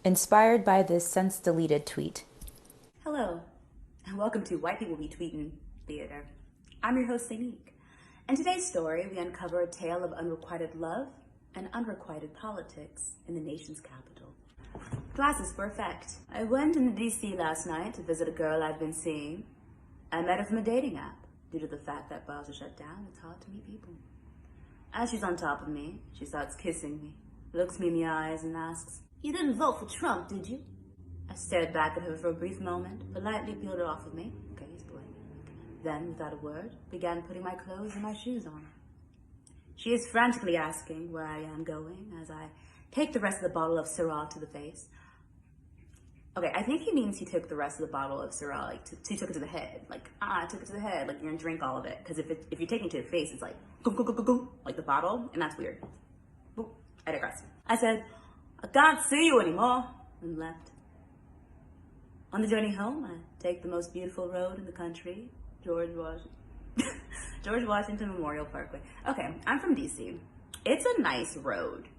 inspired by this since-deleted tweet. Hello, and welcome to White People Be Tweetin' Theater. I'm your host, Sanique. In today's story, we uncover a tale of unrequited love and unrequited politics in the nation's capital. Glasses for effect. I went into DC last night to visit a girl I've been seeing. I met her from a dating app. Due to the fact that bars are shut down, it's hard to meet people. As she's on top of me, she starts kissing me, looks me in the eyes and asks, "You didn't vote for Trump, did you?" I stared back at her for a brief moment, politely peeled her off of me. Okay, he's polite. Then, without a word, began putting my clothes and my shoes on. She is frantically asking where I am going as I take the rest of the bottle of Syrah to the face. Okay, I think he means he took the rest of the bottle of Syrah, like, he took it to the head. Like, I took it to the head, like, you're gonna drink all of it. Because if you're taking it to the face, it's like, go, go, go, go, go, like the bottle, and that's weird. Boop, I digress. I said, "I can't see you anymore," and left. On the journey home, I take the most beautiful road in the country, George Washington Memorial Parkway. Okay, I'm from DC. It's a nice road.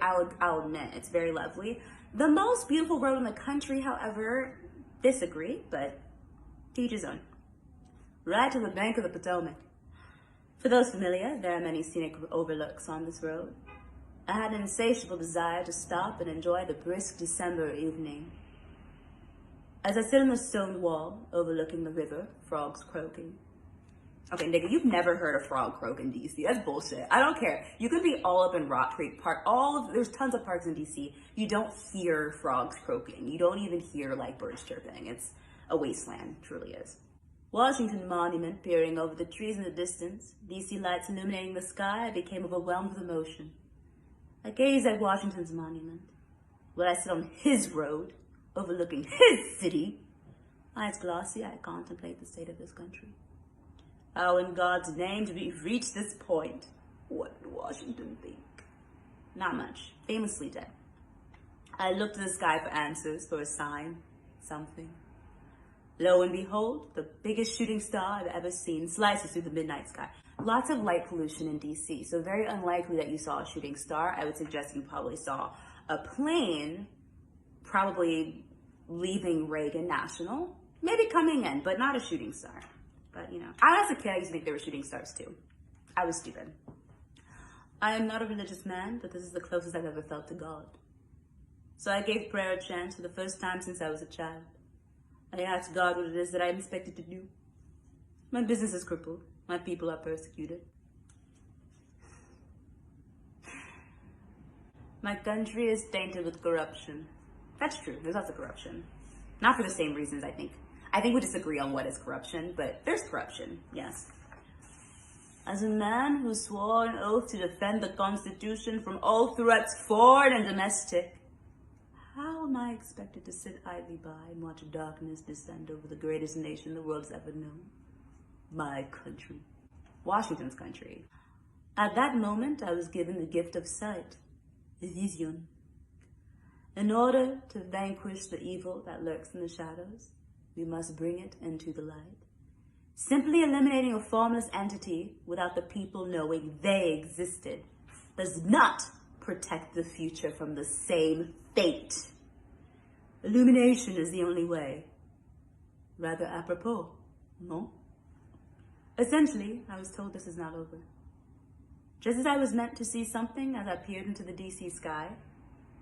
I'll admit, it's very lovely. The most beautiful road in the country, however, disagree, but to each his own. Right to the bank of the Potomac. For those familiar, there are many scenic overlooks on this road. I had an insatiable desire to stop and enjoy the brisk December evening. As I sit on the stone wall overlooking the river, frogs croaking. Okay, nigga, you've never heard a frog croak in DC. That's bullshit. I don't care. You could be all up in Rock Creek Park. There's tons of parks in DC. You don't hear frogs croaking. You don't even hear like birds chirping. It's a wasteland, truly is. Washington Monument peering over the trees in the distance, DC lights illuminating the sky, I became overwhelmed with emotion. I gazed at Washington's monument. While I sit on his road, overlooking his city, eyes glossy, I contemplate the state of this country. How in God's name did we reach this point? What did Washington think? Not much. Famously dead. I looked to the sky for answers, for a sign, something. Lo and behold, the biggest shooting star I've ever seen slices through the midnight sky. Lots of light pollution in DC, so very unlikely that you saw a shooting star. I would suggest you probably saw a plane, probably leaving Reagan National, maybe coming in, but not a shooting star. But, you know, as a kid, I used to think they were shooting stars too. I was stupid. I am not a religious man, but this is the closest I've ever felt to God. So I gave prayer a chance for the first time since I was a child. I asked God what it is that I am expected to do. My business is crippled. My people are persecuted. My country is tainted with corruption. That's true. There's lots of corruption. Not for the same reasons, I think. I think we disagree on what is corruption, but there's corruption, yes. As a man who swore an oath to defend the Constitution from all threats, foreign and domestic, how am I expected to sit idly by and watch darkness descend over the greatest nation the world's ever known? My country. Washington's country. At that moment, I was given the gift of sight, vision. In order to vanquish the evil that lurks in the shadows, we must bring it into the light. Simply eliminating a formless entity without the people knowing they existed does not protect the future from the same fate. Illumination is the only way. Rather apropos, no? Essentially, I was told this is not over. Just as I was meant to see something as I peered into the DC sky,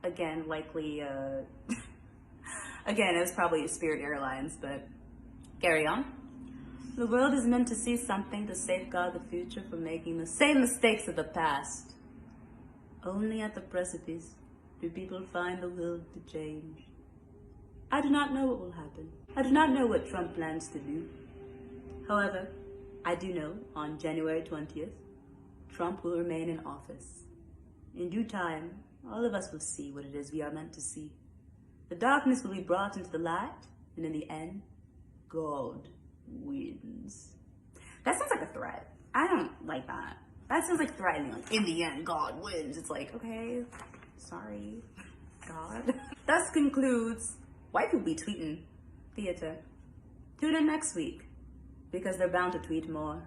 again, likely, again, it was probably Spirit Airlines, but carry on. The world is meant to see something to safeguard the future from making the same mistakes of the past. Only at the precipice do people find the will to change. I do not know what will happen. I do not know what Trump plans to do. However, I do know on January 20th, Trump will remain in office. In due time, all of us will see what it is we are meant to see. The darkness will be brought into the light, and in the end, God wins. That sounds like a threat. I don't like that. That sounds like threatening, like, in the end, God wins. It's like, okay, sorry, God. Thus concludes White People Be Tweetin' Theater. Tune in next week, because they're bound to tweet more.